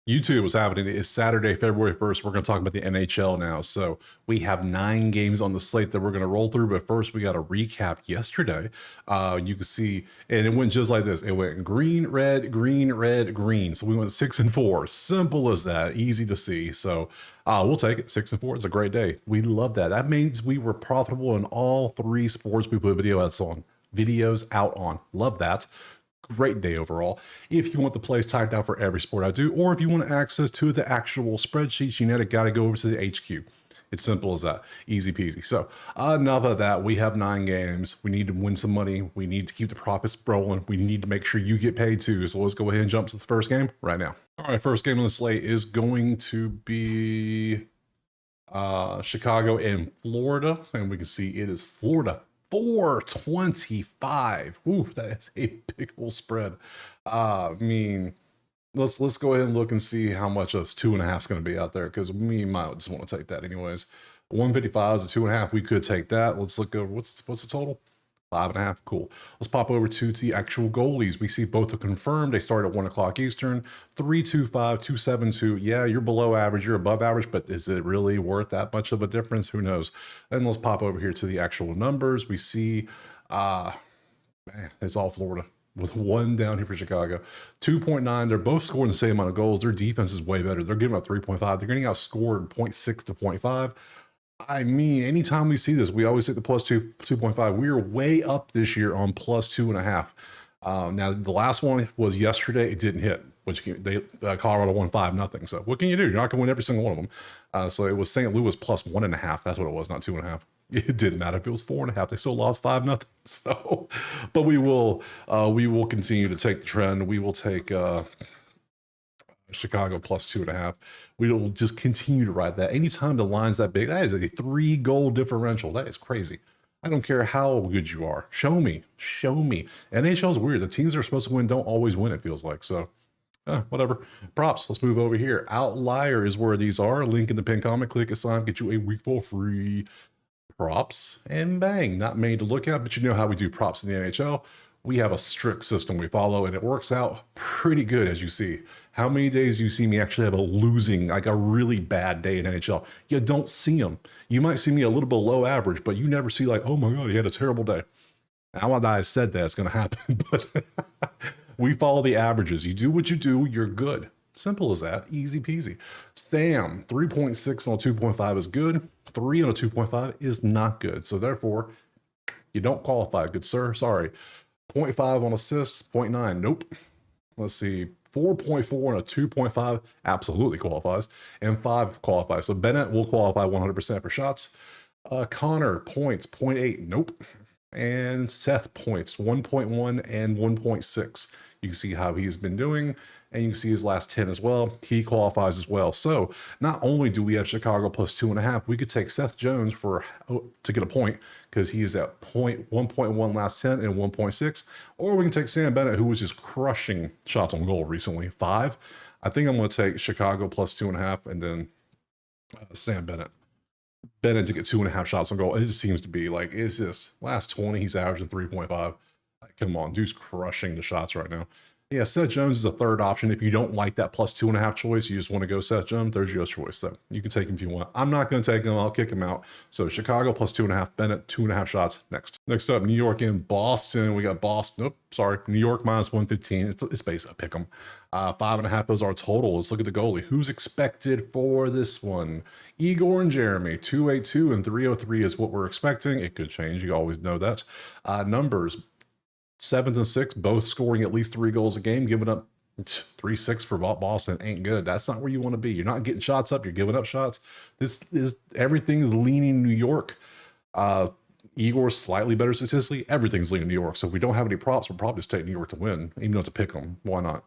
YouTube, what's happening? It's Saturday, February 1st. We're going to talk about the NHL now. So we have 9 games on the slate that we're going to roll through. But first, we got to recap yesterday. You can see, and it went just like this. It went green, red, green, red, green. So we went 6-4. Simple as that. Easy to see. So we'll take it. 6-4. It's a great day. We love that. That means we were profitable in all 3 sports we put videos out on. Love that. Great day overall. If you want the plays typed out for every sport I do, or if you want access to the actual spreadsheets, you know, got to go over to the HQ. It's simple as that. Easy peasy. So enough of that. We have 9 games. We need to win some money. We need to keep the profits rolling. We need to make sure you get paid too. So let's go ahead and jump to the first game right now. All right, first game on the slate is going to be Chicago and Florida. And we can see it is Florida 425. Ooh, that is a big old spread. I mean, let's go ahead and look and see how much of 2.5 is going to be out there, because we might just want to take that anyways. 155 is a 2.5. We could take that. Let's look over what's the total. 5.5. Cool. Let's pop over to the actual goalies. We see both are confirmed. They start at 1 o'clock Eastern. 325, 272. Yeah, you're below average. You're above average, but is it really worth that much of a difference? Who knows? And let's pop over here to the actual numbers. We see, man, it's all Florida with 1 down here for Chicago. 2.9. They're both scoring the same amount of goals. Their defense is way better. They're giving up 3.5. They're getting outscored 0.6 to 0.5. I mean, anytime we see this, we always hit the plus 2.5. We are way up this year on plus 2.5. Now, the last one was yesterday. It didn't hit, which Colorado won 5-0. So what can you do? You're not going to win every single one of them. So it was St. Louis plus 1.5. That's what it was, not 2.5. It didn't matter if it was 4.5. They still lost 5-0. So, but we will continue to take the trend. We will take Chicago plus 2.5. We will just continue to ride that. Anytime the line's that big, that is a 3-goal differential. That is crazy. I don't care how good you are. Show me. NHL is weird. The teams that are supposed to win don't always win, it feels like. So, whatever. Props. Let's move over here. Outlier is where these are. Link in the pinned comment. Click a sign. Get you a week for free. Props. And bang. Not many to look at, but you know how we do props in the NHL. We have a strict system we follow, and it works out pretty good, as you see. How many days do you see me actually have a losing, like a really bad day in NHL? You don't see them. You might see me a little below average, but you never see like, oh my God, he had a terrible day. Now that I said that, it's going to happen, but we follow the averages. You do what you do, you're good. Simple as that. Easy peasy. Sam, 3.6 on a 2.5 is good. 3 on a 2.5 is not good. So therefore, you don't qualify, good sir. Sorry. 0.5 on assists, 0.9. Nope. Let's see. 4.4 and a 2.5 absolutely qualifies, and 5 qualifies. So Bennett will qualify 100% for shots. Connor points 0.8. Nope. And Seth points 1.1 and 1.6. You can see how he's been doing, and you can see his last 10 as well. He qualifies as well. So not only do we have Chicago plus 2.5, we could take Seth Jones to get a point, because he is at 1.1 last 10 and 1.6. Or we can take Sam Bennett, who was just crushing shots on goal recently, 5. I think I'm going to take Chicago plus 2.5, and then Sam Bennett to get 2.5 shots on goal. It just seems to be like, it's just last 20, he's averaging 3.5. Like, come on, dude's crushing the shots right now. Yeah, Seth Jones is a third option. If you don't like that plus 2.5 choice, you just want to go Seth Jones, there's your choice. So you can take him if you want. I'm not going to take him. I'll kick him out. So Chicago plus 2.5, Bennett, 2.5 shots next. Next up, New York and Boston. We got Boston. Nope, sorry. New York minus 115. It's basically a pick 'em. 5.5 is our total. Let's look at the goalie. Who's expected for this one? Igor and Jeremy, 282 and 303 is what we're expecting. It could change. You always know that. Numbers. 7th and 6th, both scoring at least 3 goals a game, giving up 3-6 for Boston ain't good. That's not where you want to be. You're not getting shots up, you're giving up shots. Everything's leaning New York. Igor's slightly better statistically. Everything's leaning New York. So if we don't have any props, we'll probably just take New York to win, even though it's a pick 'em. Why not?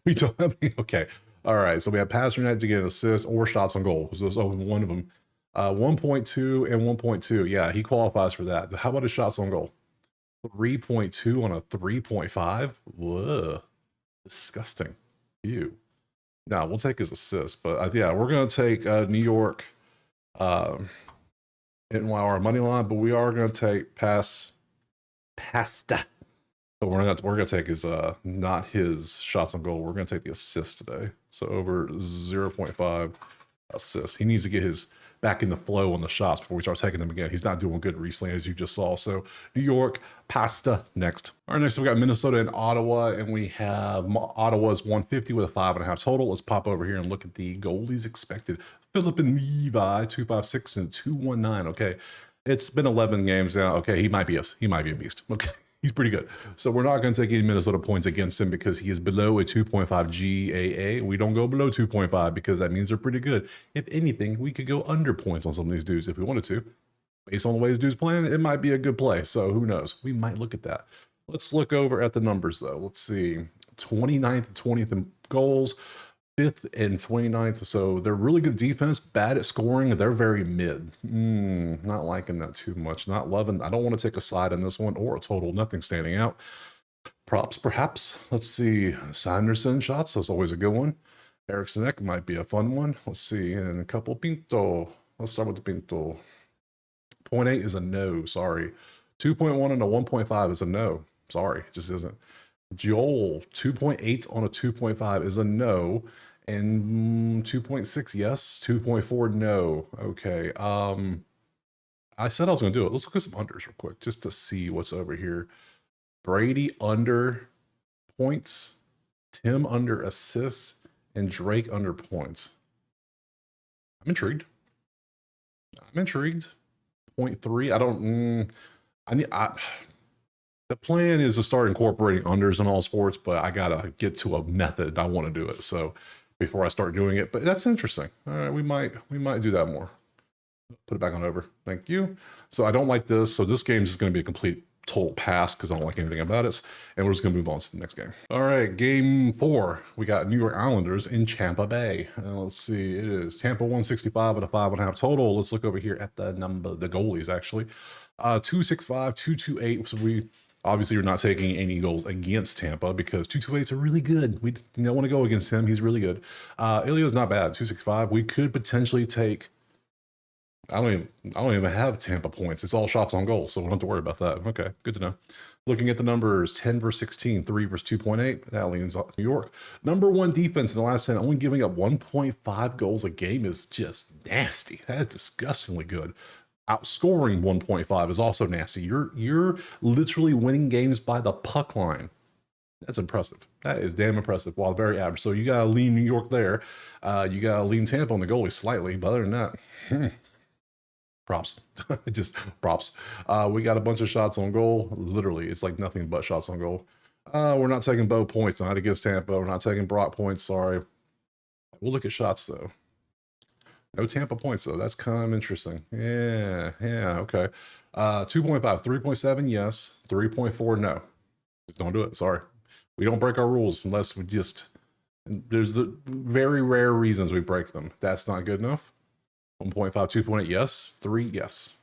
We don't have any. Okay. All right. So we have passer net to get an assist or shots on goal. So one of them. 1.2 and 1.2. Yeah, he qualifies for that. How about his shots on goal? 3.2 on a 3.5. Whoa, disgusting. Ew. Now we'll take his assist, but yeah, we're gonna take New York in our money line, but we are gonna take pasta But we're gonna take his not his shots on goal. We're gonna take the assist today. So over 0.5 assists. He needs to get his back in the flow on the shots before we start taking them again. He's not doing good recently, as you just saw. So New York, pasta next. All right, next we got Minnesota and Ottawa, and we have Ottawa's 150 with a 5.5 total. Let's pop over here and look at the goalies expected. Philip and Levi, 256 and 219. Okay, it's been 11 games now. Okay, he might be a beast. Okay. He's pretty good. So we're not going to take any Minnesota points against him because he is below a 2.5 GAA. We don't go below 2.5 because that means they're pretty good. If anything, we could go under points on some of these dudes if we wanted to. Based on the way this dude's playing, it might be a good play. So who knows? We might look at that. Let's look over at the numbers, though. Let's see. 29th and 20th in goals. 5th and 29th. So they're really good defense, bad at scoring. They're very mid. Not liking that too much. Not loving. I don't want to take a side on this one or a total. Nothing standing out. Props, perhaps. Let's see. Sanderson shots. That's always a good one. Eriksson Ek might be a fun one. Let's see. And a couple Pinto. Let's start with the Pinto. 0.8 is a no. Sorry. 2.1 and a 1.5 is a no. Sorry. It just isn't. Joel, 2.8 on a 2.5 is a no, and 2.6 yes, 2.4 no. Okay. I said I was going to do it. Let's look at some unders real quick just to see what's over here. Brady under points, Tim under assists, and Drake under points. I'm intrigued. 0.3. The plan is to start incorporating unders in all sports, but I gotta get to a method. I want to do it so before I start doing it. But that's interesting. All right, we might do that more. Put it back on over. Thank you. So I don't like this. So this game is going to be a complete total pass because I don't like anything about it. And we're just going to move on to the next game. All right, game 4. We got New York Islanders in Tampa Bay. Let's see. It is Tampa 165 with a 5.5 total. Let's look over here at the goalies actually. 265, 228. So we obviously are not taking any goals against Tampa because 228s are really good. We don't want to go against him. He's really good. Ilya's not bad. 265. We could potentially take. I don't even have Tampa points. It's all shots on goal, so we don't have to worry about that. Okay, good to know. Looking at the numbers, 10 versus 16, 3 versus 2.8. That leans New York. Number 1 defense in the last 10, only giving up 1.5 goals a game is just nasty. That is disgustingly good. Outscoring 1.5 is also nasty. You're literally winning games by the puck line. That's impressive. That is damn impressive. While very average. So you gotta lean New York there. You gotta lean Tampa on the goalie slightly, but other than that, props. Just props. We got a bunch of shots on goal. Literally, it's like nothing but shots on goal. We're not taking Bo points, not against Tampa. We're not taking Brock points. Sorry. We'll look at shots though. No Tampa points, though. That's kind of interesting. Yeah, okay. 2.5, 3.7, yes. 3.4, no. Just don't do it. Sorry. We don't break our rules unless we just... There's the very rare reasons we break them. That's not good enough. 1.5, 2.8, yes. 3, yes.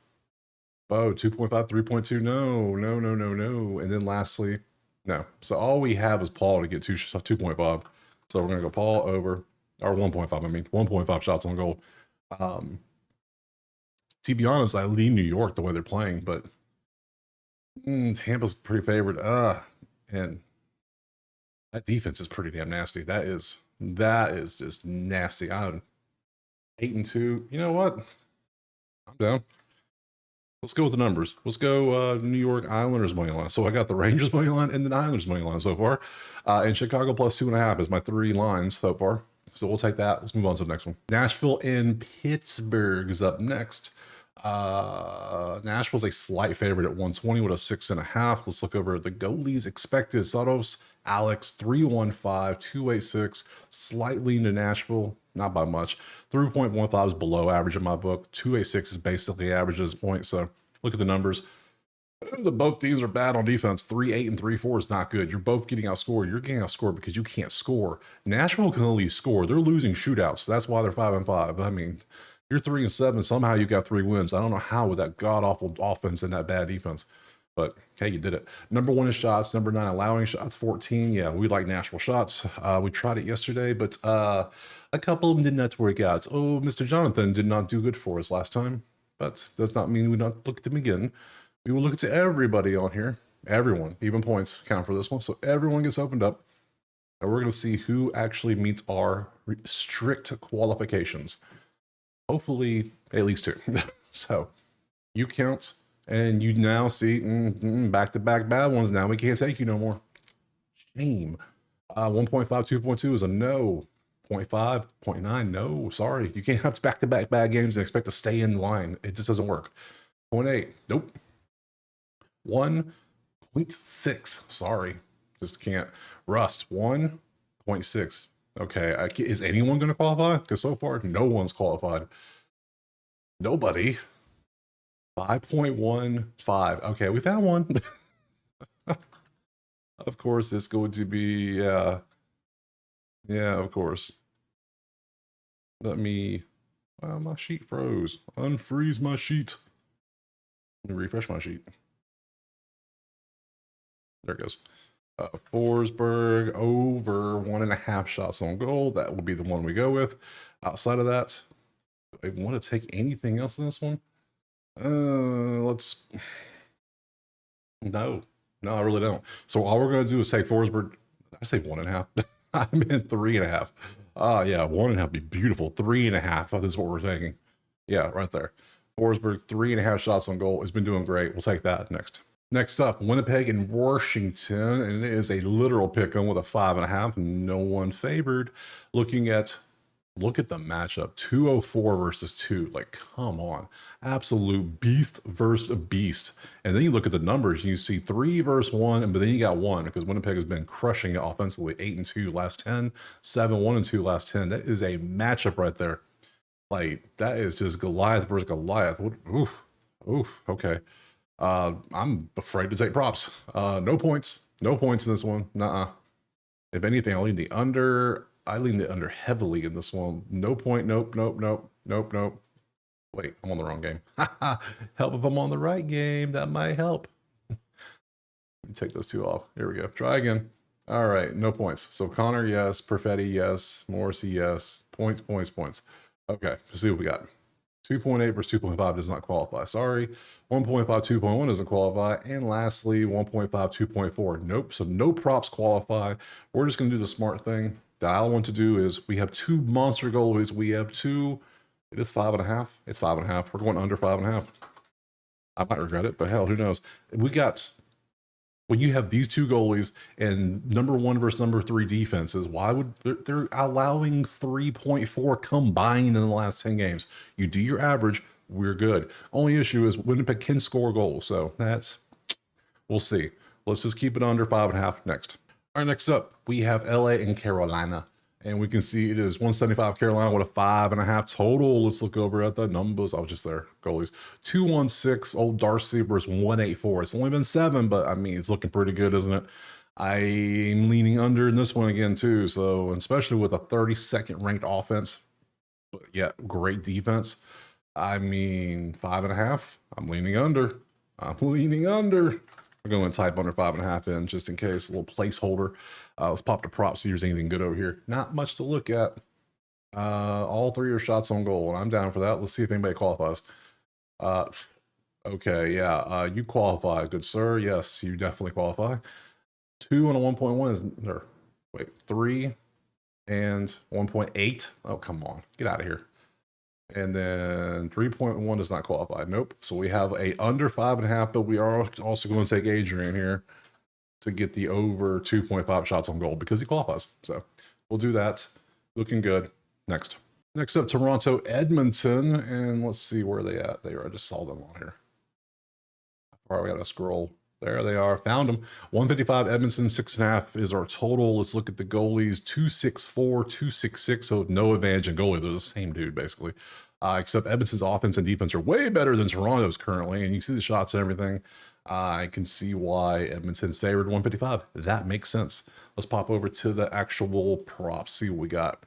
Oh, 2.5, 3.2, no. And then lastly, no. So all we have is Paul to get 2.5. So we're going to go Paul over... Or 1.5, I mean. 1.5 shots on goal. To be honest, I lean New York the way they're playing, but Tampa's pretty favored. And that defense is pretty damn nasty. That is just nasty. I'm 8-2. You know what? I'm down. Let's go with the numbers. Let's go New York Islanders money line. So I got the Rangers money line and the Islanders money line so far. And Chicago plus 2.5 is my 3 lines so far. So we'll take that. Let's move on to the next one. Nashville and Pittsburgh is up next. Nashville's a slight favorite at 120 with a 6.5. Let's look over the goalies expected. Saros, Alex, 315, 286. Slightly into Nashville, not by much. 3.15 is below average in my book. 286 is basically average at this point. So look at the numbers. Both teams are bad on defense. 3-8 and 3-4 is not good. You're both getting outscored. You're getting outscored because you can't score. Nashville can only score. They're losing shootouts. That's why they're 5-5. I mean, you're 3-7. Somehow you got 3 wins. I don't know how with that god-awful offense and that bad defense. But, hey, you did it. Number 1 in shots. Number 9 allowing shots. 14. Yeah, we like Nashville shots. We tried it yesterday, but a couple of them did not work out. Oh, Mr. Jonathan did not do good for us last time. But does not mean we not look at them again. We will look to everybody on here. Everyone, even points count for this one. So everyone gets opened up. And we're going to see who actually meets our strict qualifications. Hopefully, at least 2. So you count, and you now see back-to-back bad ones. Now we can't take you no more. Shame. 1.5, 2.2 is a no. 0.5, 0.9, no. Sorry. You can't have back-to-back bad games and expect to stay in line. It just doesn't work. 0.8, nope. 1.6, sorry. Just can't. Rust, 1.6. Okay, is anyone going to qualify? Because so far, no one's qualified. Nobody. 5.15. Okay, we found one. Of course, it's going to be, yeah, of course. Let me, my sheet froze. Unfreeze my sheet. Let me refresh my sheet. There it goes. Forsberg over 1.5 shots on goal. That will be the one we go with. Outside of that, I want to take anything else in this one. Let's. No, I really don't. So all we're going to do is take Forsberg. I say 1.5. I meant 3.5. Yeah, 1.5 would be beautiful. 3.5 is what we're taking. Yeah, right there. Forsberg, 3.5 shots on goal. It's been doing great. We'll take that next. Next up, Winnipeg and Washington, and it is a literal pick 'em with a 5.5. No one favored. Look at the matchup. 204 versus 2. Like, come on. Absolute beast versus beast. And then you look at the numbers, and you see 3 versus 1, but then you got 1 because Winnipeg has been crushing it offensively. 8-2 last 10, 7-1-2 last 10. That is a matchup right there. Like, that is just Goliath versus Goliath. Oof. Okay. I'm afraid to take props. No points. No points in this one. Nuh-uh. If anything, I'll lean the under. I lean the under heavily in this one. No point. Nope. Wait, I'm on the wrong game. Help if I'm on the right game. That might help. Let me take those 2 off. Here we go. Try again. All right. No points. So Connor, yes. Perfetti, yes. Morrissey, yes. Points. Okay. Let's see what we got. 2.8 versus 2.5 does not qualify. Sorry. 1.5, 2.1 doesn't qualify. And lastly, 1.5, 2.4. Nope. So no props qualify. We're just going to do the smart thing that I want to do is we have 2 monster goalies. We have 2. It is 5.5. It's 5.5. We're going under 5.5. I might regret it, but hell, who knows? When you have these 2 goalies and number 1 versus number 3 defenses, why would they're allowing 3.4 combined in the last 10 games? You do your average, we're good. Only issue is Winnipeg can score goals, so we'll see. Let's just keep it under 5.5 next. All right, next up, we have LA and Carolina. And we can see it is 175 Carolina with a 5.5 total. Let's look over at the numbers. I was just there. Goalies. 216, old Darcy versus 184. It's only been 7, but I mean, it's looking pretty good, isn't it? I'm leaning under in this one again, too. So, especially with a 32nd ranked offense, but yeah, great defense. I mean, 5.5. I'm leaning under. We're going to type under 5.5 in just in case, a little placeholder. Let's pop the prop, see if there's anything good over here. Not much to look at. All 3 are shots on goal, and I'm down for that. Let's see if anybody qualifies. Okay, yeah, you qualify, good sir. Yes, you definitely qualify. 2 on a 1.1 is, or wait, 3 and 1.8. Oh, come on, get out of here. And then 3.1 does not qualify. Nope. So we have a under 5.5, but we are also going to take Adrian here to get the over 2.5 shots on goal because he qualifies. So we'll do that. Looking good. Next up, Toronto, Edmonton. And let's see where they at. They are. I just saw them on here. All right, we got to scroll. There they are. Found them. 155 Edmonton, 6.5 is our total. Let's look at the goalies. 264, 266. So no advantage in goalie. They're the same dude, basically. Except Edmonton's offense and defense are way better than Toronto's currently. And you see the shots and everything. I can see why Edmonton's favored 155. That makes sense. Let's pop over to the actual props. See what we got.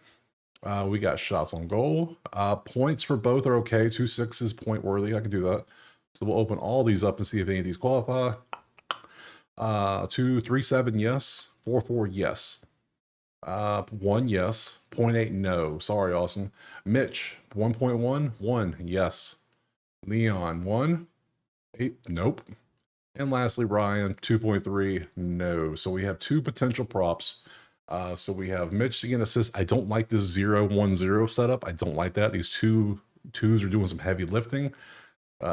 We got shots on goal. Points for both are okay. 2.6 is point worthy. I can do that. So we'll open all these up and see if any of these qualify. 2.37 yes. 4.4 yes. 1 yes. 0.8 no. Sorry, Austin. Mitch 1.1 1 yes. Leon 1 8 nope. And lastly, Ryan, 2.3, no. So we have two potential props. So we have Mitch to get an assist. I don't like this 0-1-0 setup. I don't like that. These twos are doing some heavy lifting.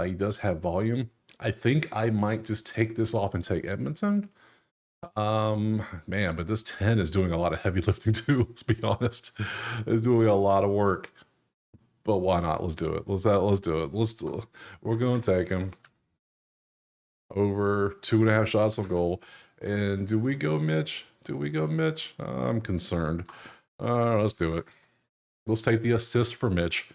He does have volume. I think I might just take this off and take Edmonton. Man, but this 10 is doing a lot of heavy lifting too, let's be honest. It's doing a lot of work. But why not? Let's do it. Let's do it. We're going to take him over 2.5 shots on goal. And do we go Mitch? I'm concerned. Let's do it. Let's take the assist for Mitch.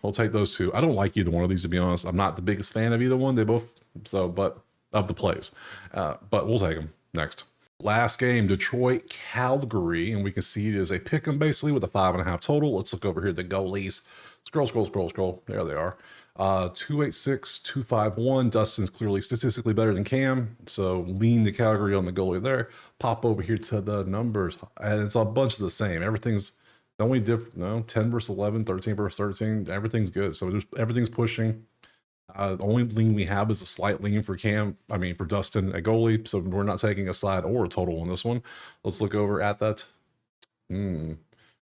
We'll take those two. I don't like either one of these, to be honest. I'm not the biggest fan of either one. They both, but of the plays. But we'll take them. Next. Last game, Detroit, Calgary. And we can see it is a pick 'em basically with a 5.5 total. Let's look over here at the goalies. Scroll. There they are. 286, 251. Dustin's clearly statistically better than Cam. So lean the Calgary on the goalie there. Pop over here to the numbers. And it's a bunch of the same. Everything's the only different, no, 10 versus 11, 13 versus 13. Everything's good. So everything's pushing. The only lean we have is a slight lean for for Dustin at goalie. So we're not taking a side or a total on this one. Let's look over at that. We're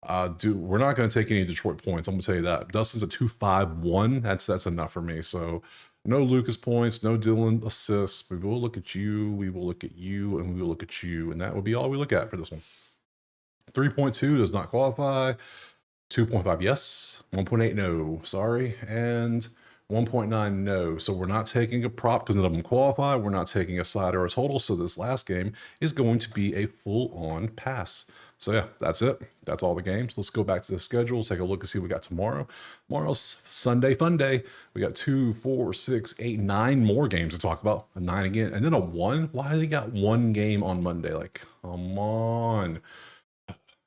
not going to take any Detroit points. I'm going to tell you that. Dustin's a 251. That's enough for me. So no Lucas points, no Dylan assists. We will look at you. We will look at you, and we will look at you, and that will be all we look at for this one. 3.2 does not qualify. 2.5, yes. 1.8, no. Sorry. And 1.9, no. So we're not taking a prop because none of them qualify. We're not taking a side or a total. So this last game is going to be a full-on pass. So yeah, that's it. That's all the games. Let's go back to the schedule. Take a look and see what we got tomorrow. Tomorrow's Sunday fun day. We got 2, 4, 6, 8, 9 more games to talk about. A 9 again. And then a 1. Why do they got 1 game on Monday? Like, come on.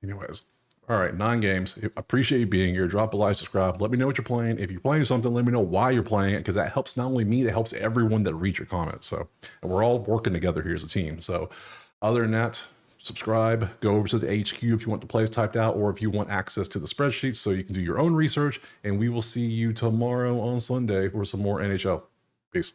Anyways, all right, 9 games. Appreciate you being here. Drop a like, subscribe. Let me know what you're playing. If you're playing something, let me know why you're playing it, because that helps not only me, that helps everyone that reads your comments. So, and we're all working together here as a team. So, other than that, subscribe. Go over to the HQ if you want the plays typed out, or if you want access to the spreadsheets so you can do your own research. And we will see you tomorrow on Sunday for some more NHL. Peace.